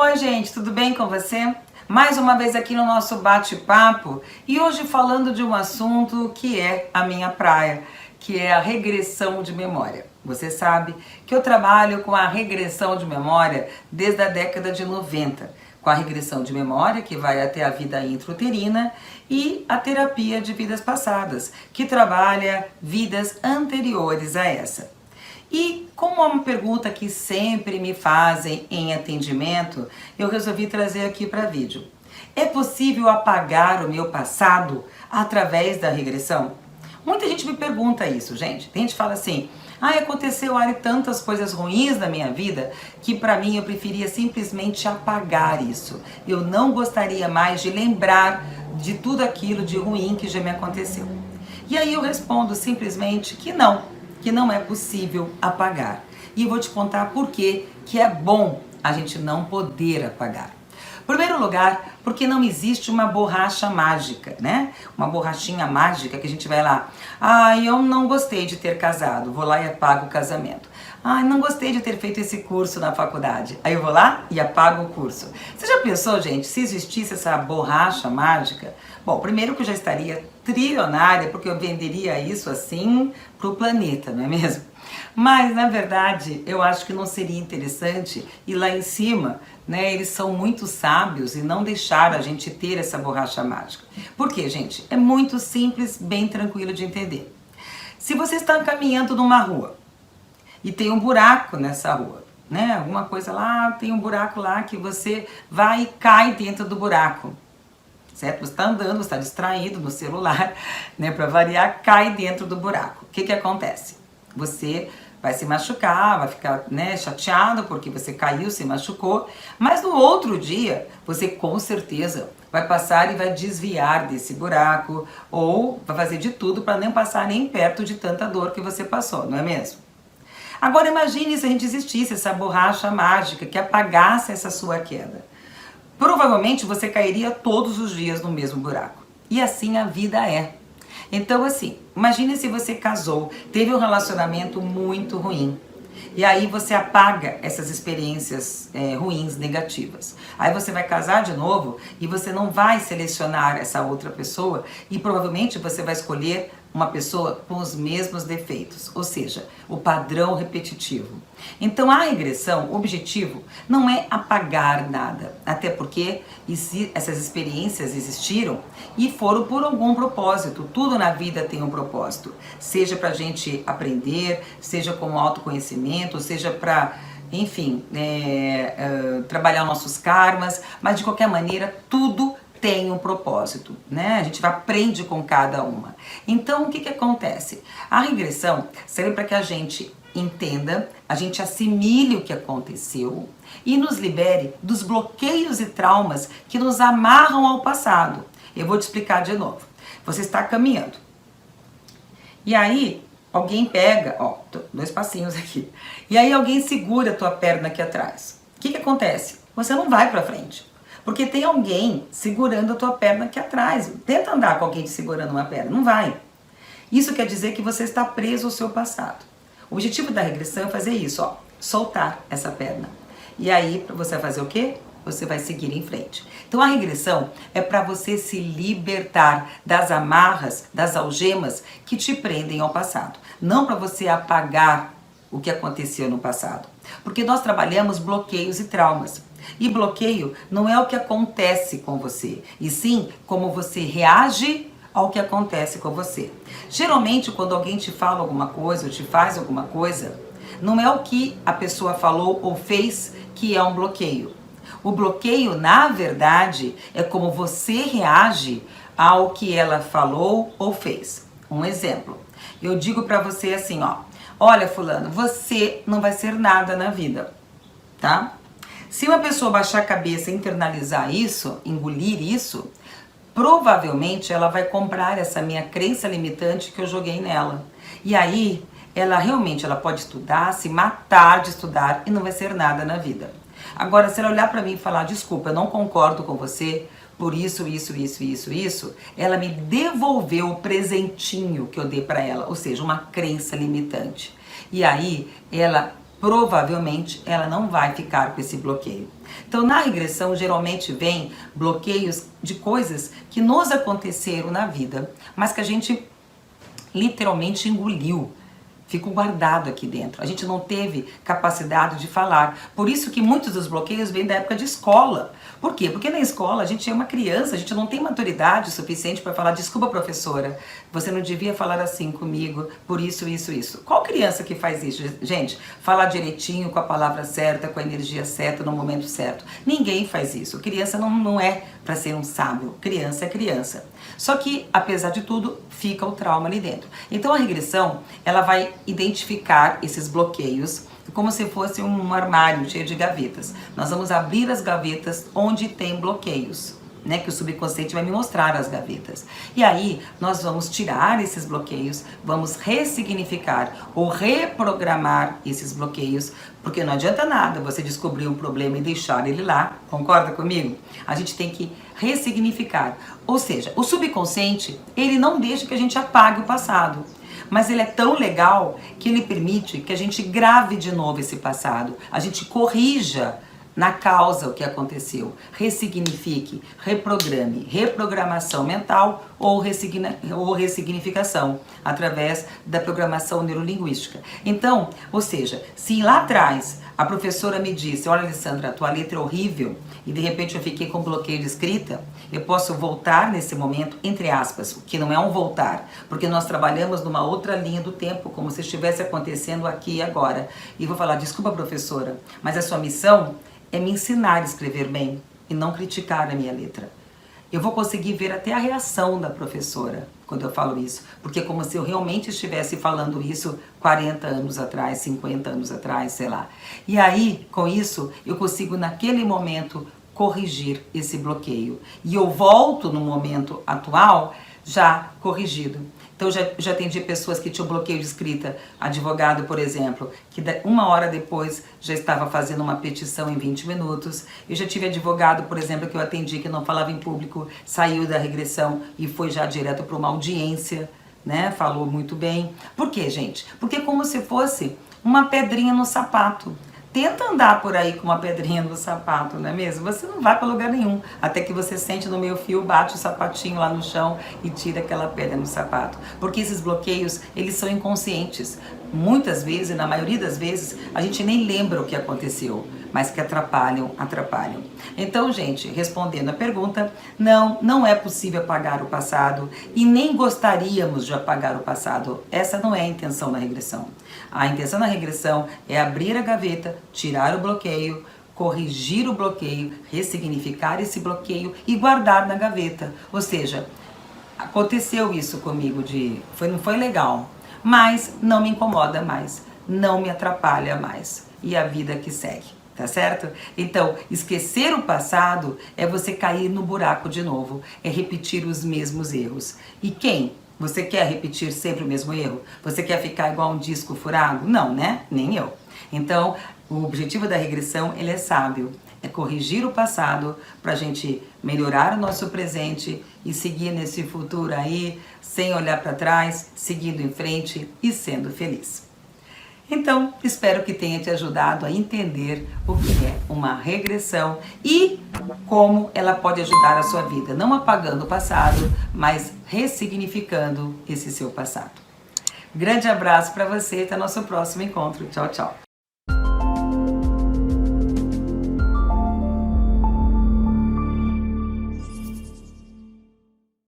Oi gente, tudo bem com você? Mais uma vez aqui no nosso bate-papo e hoje falando de um assunto que é a minha praia, que é a regressão de memória. Você sabe que eu trabalho com a regressão de memória desde a década de 90, com a regressão de memória que vai até a vida intrauterina e a terapia de vidas passadas, que trabalha vidas anteriores a essa. E como é uma pergunta que sempre me fazem em atendimento, eu resolvi trazer aqui para vídeo. É possível apagar o meu passado através da regressão? Muita gente me pergunta isso, gente. Tem gente que fala assim, aconteceu tantas coisas ruins na minha vida que para mim eu preferia simplesmente apagar isso. Eu não gostaria mais de lembrar de tudo aquilo de ruim que já me aconteceu. E aí eu respondo simplesmente que não é possível apagar. E eu vou te contar por que é bom a gente não poder apagar. Em primeiro lugar, porque não existe uma borracha mágica, né? Uma borrachinha mágica que a gente vai lá. Eu não gostei de ter casado, vou lá e apago o casamento. Não gostei de ter feito esse curso na faculdade. Aí eu vou lá e apago o curso. Você já pensou, gente, se existisse essa borracha mágica? Bom, primeiro que eu já estaria trilionária, porque eu venderia isso assim pro planeta, não é mesmo? Mas, na verdade, eu acho que não seria interessante ir lá em cima, né? Eles são muito sábios e não deixaram a gente ter essa borracha mágica. Por quê, gente? É muito simples, bem tranquilo de entender. Se você está caminhando numa rua e tem um buraco nessa rua, né? Alguma coisa lá, tem um buraco lá que você vai e cai dentro do buraco. Certo? Você está andando, você está distraído no celular, né? Para variar, cai dentro do buraco. O que acontece? Você vai se machucar, vai ficar, né, chateado porque você caiu, se machucou, mas no outro dia você com certeza vai passar e vai desviar desse buraco ou vai fazer de tudo para não passar nem perto de tanta dor que você passou, não é mesmo? Agora imagine se a gente existisse essa borracha mágica que apagasse essa sua queda. Provavelmente você cairia todos os dias no mesmo buraco. E assim a vida é. Então assim, imagine se você casou, teve um relacionamento muito ruim. E aí você apaga essas experiências ruins, negativas. Aí você vai casar de novo e você não vai selecionar essa outra pessoa e provavelmente você vai escolher uma pessoa com os mesmos defeitos, ou seja, o padrão repetitivo. Então a regressão, o objetivo não é apagar nada, até porque essas experiências existiram e foram por algum propósito. Tudo na vida tem um propósito, seja para a gente aprender, seja como autoconhecimento, seja para, enfim, trabalhar nossos karmas, mas de qualquer maneira tudo tem um propósito, né? A gente aprende com cada uma. Então, o que acontece? A regressão serve para que a gente entenda, a gente assimile o que aconteceu e nos libere dos bloqueios e traumas que nos amarram ao passado. Eu vou te explicar de novo. Você está caminhando. E aí, alguém pega, dois passinhos aqui. E aí alguém segura a tua perna aqui atrás. O que acontece? Você não vai para frente. Porque tem alguém segurando a tua perna aqui atrás. Tenta andar com alguém te segurando uma perna, não vai. Isso quer dizer que você está preso ao seu passado. O objetivo da regressão é fazer isso, soltar essa perna. E aí, você vai fazer o quê? Você vai seguir em frente. Então a regressão é para você se libertar das amarras, das algemas que te prendem ao passado. Não para você apagar o que aconteceu no passado. Porque nós trabalhamos bloqueios e traumas. E bloqueio não é o que acontece com você, e sim como você reage ao que acontece com você. Geralmente, quando alguém te fala alguma coisa ou te faz alguma coisa, não é o que a pessoa falou ou fez que é um bloqueio. O bloqueio, na verdade, é como você reage ao que ela falou ou fez. Um exemplo, eu digo pra você assim, olha fulano, você não vai ser nada na vida, tá? Se uma pessoa baixar a cabeça e internalizar isso, engolir isso, provavelmente ela vai comprar essa minha crença limitante que eu joguei nela. E aí, ela pode estudar, se matar de estudar e não vai ser nada na vida. Agora, se ela olhar pra mim e falar, desculpa, eu não concordo com você, por isso, ela me devolveu o presentinho que eu dei pra ela, ou seja, uma crença limitante. E aí, ela provavelmente ela não vai ficar com esse bloqueio. Então, na regressão, geralmente vem bloqueios de coisas que nos aconteceram na vida, mas que a gente literalmente engoliu. Ficou guardado aqui dentro. A gente não teve capacidade de falar. Por isso que muitos dos bloqueios vêm da época de escola. Por quê? Porque na escola a gente é uma criança, a gente não tem maturidade suficiente para falar: desculpa, professora, você não devia falar assim comigo, por isso, isso, isso. Qual criança que faz isso, gente? Falar direitinho, com a palavra certa, com a energia certa, no momento certo. Ninguém faz isso. Criança não é para ser um sábio. Criança é criança. Só que, apesar de tudo, fica o trauma ali dentro. Então a regressão, ela vai identificar esses bloqueios como se fosse um armário cheio de gavetas. Nós vamos abrir as gavetas onde tem bloqueios, né? Que o subconsciente vai me mostrar as gavetas. E aí nós vamos tirar esses bloqueios, vamos ressignificar ou reprogramar esses bloqueios, porque não adianta nada você descobrir um problema e deixar ele lá. Concorda comigo? A gente tem que ressignificar. Ou seja, o subconsciente, ele não deixa que a gente apague o passado. Mas ele é tão legal que ele permite que a gente grave de novo esse passado, a gente corrija na causa o que aconteceu, ressignifique, reprograme, reprogramação mental ou ressignificação através da programação neurolinguística. Então, ou seja, se lá atrás a professora me disse: olha, Alessandra, a tua letra é horrível, e de repente eu fiquei com bloqueio de escrita, eu posso voltar nesse momento, entre aspas, que não é um voltar, porque nós trabalhamos numa outra linha do tempo, como se estivesse acontecendo aqui e agora. E vou falar: desculpa, professora, mas a sua missão é me ensinar a escrever bem e não criticar a minha letra. Eu vou conseguir ver até a reação da professora quando eu falo isso, porque é como se eu realmente estivesse falando isso 40 anos atrás, 50 anos atrás, sei lá. E aí, com isso, eu consigo naquele momento corrigir esse bloqueio. E eu volto no momento atual já corrigido. Então, já atendi pessoas que tinham bloqueio de escrita, advogado, por exemplo, que uma hora depois já estava fazendo uma petição em 20 minutos. Eu já tive advogado, por exemplo, que eu atendi, que não falava em público, saiu da regressão e foi já direto para uma audiência, né? Falou muito bem. Por quê, gente? Porque é como se fosse uma pedrinha no sapato. Tenta andar por aí com uma pedrinha no sapato, não é mesmo? Você não vai para lugar nenhum, até que você sente no meio fio, bate o sapatinho lá no chão e tira aquela pedra no sapato. Porque esses bloqueios, eles são inconscientes. Muitas vezes, na maioria das vezes, a gente nem lembra o que aconteceu, mas que atrapalham. Então, gente, respondendo a pergunta, não é possível apagar o passado e nem gostaríamos de apagar o passado. Essa não é a intenção da regressão. A intenção da regressão é abrir a gaveta, tirar o bloqueio, corrigir o bloqueio, ressignificar esse bloqueio e guardar na gaveta. Ou seja, aconteceu isso comigo, não foi legal, mas não me incomoda mais, não me atrapalha mais. E a vida que segue, tá certo? Então, esquecer o passado é você cair no buraco de novo, é repetir os mesmos erros. E quem? Você quer repetir sempre o mesmo erro? Você quer ficar igual um disco furado? Não, né? Nem eu. Então, o objetivo da regressão, ele é sábio. É corrigir o passado para a gente melhorar o nosso presente e seguir nesse futuro aí, sem olhar para trás, seguindo em frente e sendo feliz. Então, espero que tenha te ajudado a entender o que é uma regressão e como ela pode ajudar a sua vida, não apagando o passado, mas ressignificando esse seu passado. Grande abraço para você e até nosso próximo encontro. Tchau, tchau.